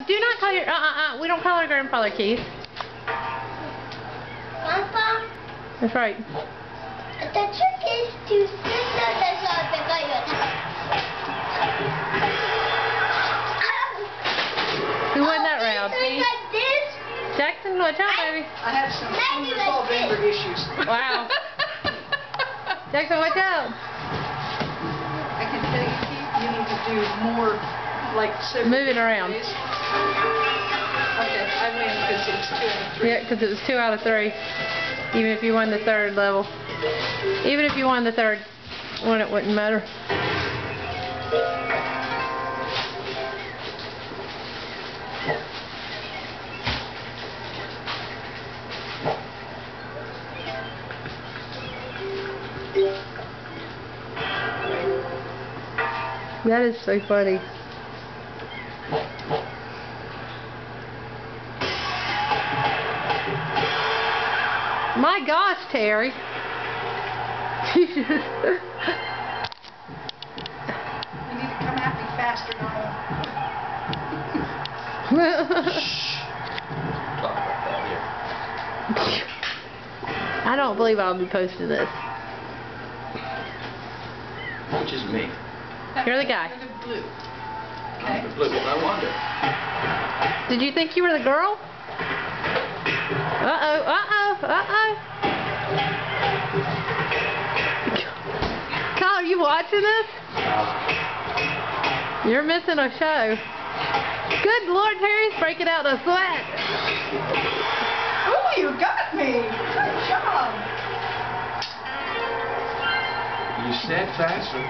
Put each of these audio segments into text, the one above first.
Do not call your, we don't call our grandfather Keith. Grandpa? That's right. The trick is to sit down the fire. Who won that round? Like this? Jackson, watch out, baby. I have some unresolved anger issues. Wow. Jackson, watch out. I can tell you, Keith, you need to do more, like, moving around. Days. Okay, I win because it's 2 out of 3. Yeah, because it was 2 out of 3. Even if you won the third level. Even if you won the third one, it wouldn't matter. That is so funny. My gosh, Terry. You need to come at me faster, Donald. Talk about that here. I don't believe I'll be posting this. Which is me. You're the guy. You're the blue. I'm the blue. I wonder. Did you think you were the girl? Uh-oh, uh-oh, uh-oh. Kyle, are you watching this? You're missing a show. Good Lord, Terry's breaking out a sweat. Oh, you got me. Good job. You said faster.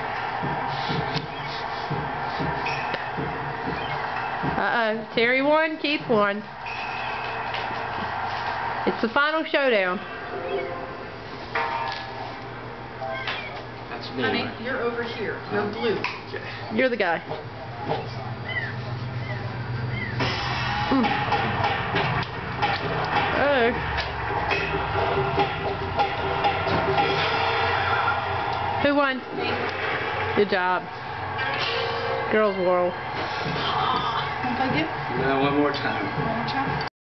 Uh-oh, Terry won, Keith won. It's the final showdown. That's me. Honey, Right? you're over here. You're blue. Okay. You're the guy. Oh. Who won? Me. Good job. Girls World. If I get Now one more time. one more time.